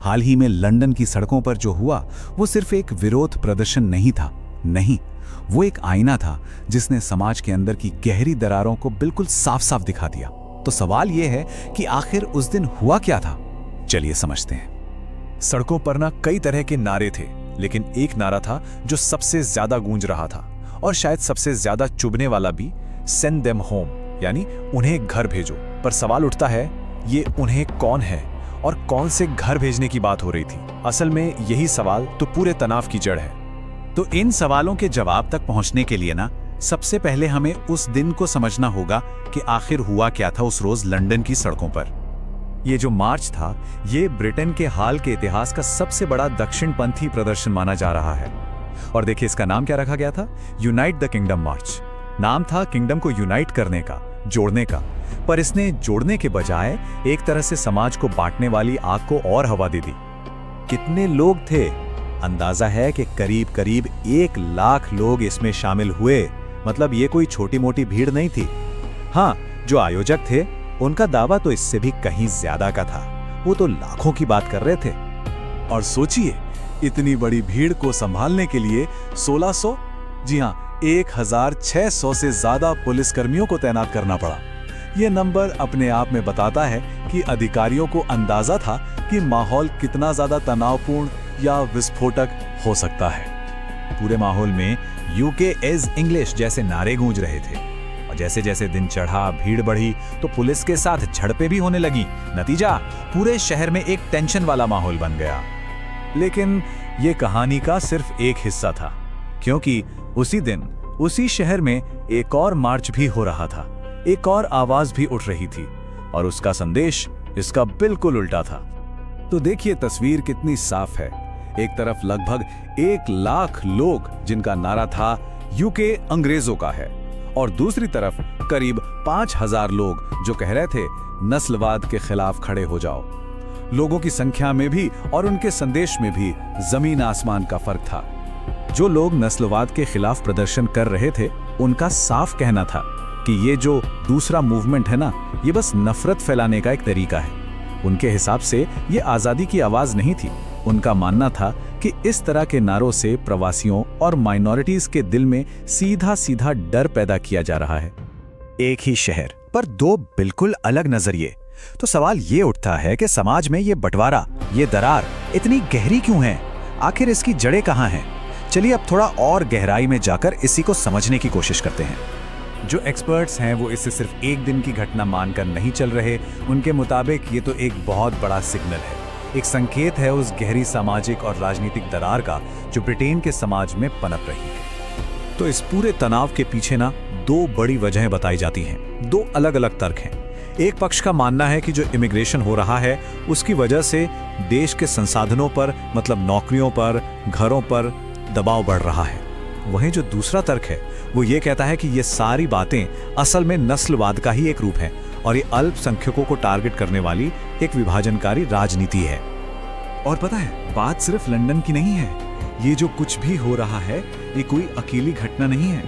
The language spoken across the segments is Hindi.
हाल ही में लंदन की सड़कों पर जो हुआ वो सिर्फ एक विरोध प्रदर्शन नहीं था। नहीं, वो एक आईना था जिसने समाज के अंदर की गहरी दरारों को बिल्कुल साफ साफ दिखा दिया। तो सवाल ये है कि आखिर उस दिन हुआ क्या था? चलिए समझते हैं। सड़कों पर ना कई तरह के नारे थे, लेकिन एक नारा था जो सबसे ज्यादा गूंज रहा था और शायद सबसे ज्यादा चुभने वाला भी, सेंड देम होम, यानी उन्हें घर भेजो। पर सवाल उठता है, ये उन्हें कौन है और कौन से घर भेजने की बात हो रही थी? असल में यही सवाल तो पूरे तनाव की जड़ है। तो इन सवालों के जवाब तक पहुंचने के लिए ना सबसे पहले हमें उस दिन को समझना होगा कि आखिर हुआ क्या था उस रोज लंदन की सड़कों पर। ये जो मार्च था, ये ब्रिटेन के हाल के इतिहास का सबसे बड़ा दक्षिणपंथी प्रदर्शन माना जा रहा है। और देखिए इसका नाम क्या रखा गया था? यूनाइट द किंगडम मार्च। नाम था किंगडम को यूनाइट करने का, जोड़ने का, पर इसने जोड़ने के बजाय एक तरह से समाज को बांटने वाली आग को और हवा दे दी। कितने लोग थे? अंदाजा है कि करीब करीब 1 लाख लोग इसमें शामिल हुए। मतलब ये कोई छोटी मोटी भीड़ नहीं थी। हाँ, जो आयोजक थे उनका दावा तो इससे भी कहीं ज्यादा का था। वो तो लाखों की बात कर रहे थे। और सोचिए, इतनी बड़ी भीड़ को संभालने के लिए 1600, जी हाँ 1600 से ज्यादा पुलिसकर्मियों को तैनात करना पड़ा। यह नंबर अपने आप में बताता है कि अधिकारियों को अंदाजा था कि माहौल कितना ज्यादा तनावपूर्ण या विस्फोटक हो सकता है। पूरे माहौल में यूके इज इंग्लिश जैसे नारे गूंज रहे थे। और जैसे जैसे दिन चढ़ा, भीड़ बढ़ी, तो पुलिस के साथ झड़पें भी होने लगी। नतीजा, पूरे शहर में एक टेंशन वाला माहौल बन गया। लेकिन यह कहानी का सिर्फ एक हिस्सा था, क्योंकि उसी दिन उसी शहर में एक और मार्च भी हो रहा था। एक और आवाज भी उठ रही थी और उसका संदेश इसका बिल्कुल उल्टा था। तो देखिए तस्वीर कितनी साफ है। एक तरफ लगभग 1 लाख लोग जिनका नारा था यूके अंग्रेजों का है, और दूसरी तरफ करीब 5000 लोग जो कह रहे थे नस्लवाद के खिलाफ खड़े हो जाओ। लोगों की संख्या में भी और उनके संदेश में भी जमीन आसमान का फर्क था। जो लोग नस्लवाद के खिलाफ प्रदर्शन कर रहे थे उनका साफ कहना था कि ये जो दूसरा मूवमेंट है ना, ये बस नफरत फैलाने का एक तरीका है। उनके हिसाब से ये आज़ादी की आवाज़ नहीं थी। उनका मानना था कि इस तरह के नारों से प्रवासियों और माइनॉरिटीज के दिल में सीधा सीधा डर पैदा किया जा रहा है। एक ही शहर पर 2 बिल्कुल अलग नजरिए। तो सवाल ये उठता है कि समाज में ये बंटवारा, ये दरार इतनी गहरी क्यों है? आखिर इसकी जड़ें कहाँ हैं? चलिए अब थोड़ा और गहराई में जाकर इसी को समझने की कोशिश करते हैं। जो एक्सपर्ट्स हैं वो इसे सिर्फ एक दिन की घटना मानकर नहीं चल रहे। उनके मुताबिक ये तो एक बहुत बड़ा सिग्नल है, एक संकेत है उस गहरी सामाजिक और राजनीतिक दरार का जो ब्रिटेन के समाज में पनप रही है। तो इस पूरे तनाव के पीछे ना 2 बड़ी वजहें बताई जाती हैं। 2 अलग अलग तर्क हैं। एक पक्ष का मानना है कि जो इमिग्रेशन हो रहा है उसकी वजह से देश के संसाधनों पर, मतलब नौकरियों पर, घरों पर दबाव बढ़ रहा है। वहीं जो दूसरा तर्क है वो ये कहता है कि ये सारी बातें असल में नस्लवाद का ही एक रूप है और ये अल्पसंख्यकों को टारगेट करने वाली एक विभाजनकारी राजनीति है। और पता है, बात सिर्फ लंदन की नहीं है। ये जो कुछ भी हो रहा है ये कोई अकेली घटना नहीं है।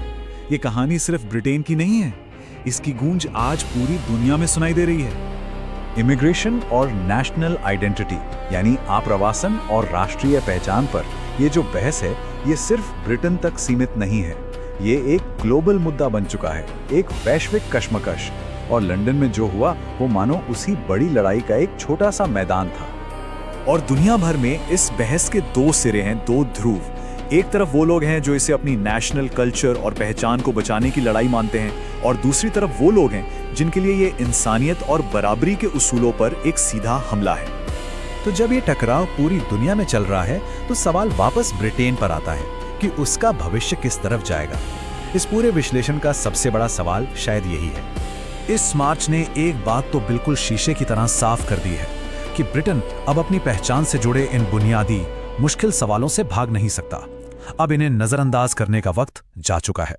ये कहानी सिर्फ ब्रिटेन की नहीं है, इसकी गूंज आज पूरी दुनिया में सुनाई दे रही है। इमिग्रेशन और नेशनल आइडेंटिटी यानी आप्रवासन और राष्ट्रीय पहचान पर ये जो बहस है ये सिर्फ ब्रिटेन तक सीमित नहीं है। ये एक ग्लोबल मुद्दा बन चुका है, एक वैश्विक कश्मकश। और लंदन में जो हुआ वो मानो उसी बड़ी लड़ाई का एक छोटा सा मैदान था। और दुनिया भर में इस बहस के 2 सिरे हैं, 2 ध्रुव। एक तरफ वो लोग हैं जो इसे अपनी नेशनल कल्चर और पहचान को बचाने की लड़ाई मानते हैं, और दूसरी तरफ वो लोग हैं जिनके लिए ये इंसानियत और बराबरी के उसूलों पर एक सीधा हमला है। तो जब ये टकराव पूरी दुनिया में चल रहा है तो सवाल वापस ब्रिटेन पर आता है कि उसका भविष्य किस तरफ जाएगा। इस पूरे विश्लेषण का सबसे बड़ा सवाल शायद यही है। इस मार्च ने एक बात तो बिल्कुल शीशे की तरह साफ कर दी है कि ब्रिटेन अब अपनी पहचान से जुड़े इन बुनियादी मुश्किल सवालों से भाग नहीं सकता। अब इन्हें नजरअंदाज करने का वक्त जा चुका है।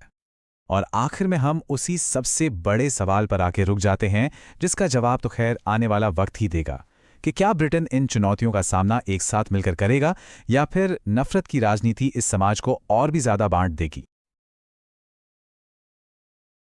और आखिर में हम उसी सबसे बड़े सवाल पर आके रुक जाते हैं जिसका जवाब तो खैर आने वाला वक्त ही देगा कि क्या ब्रिटेन इन चुनौतियों का सामना एक साथ मिलकर करेगा या फिर नफरत की राजनीति इस समाज को और भी ज्यादा बांट देगी।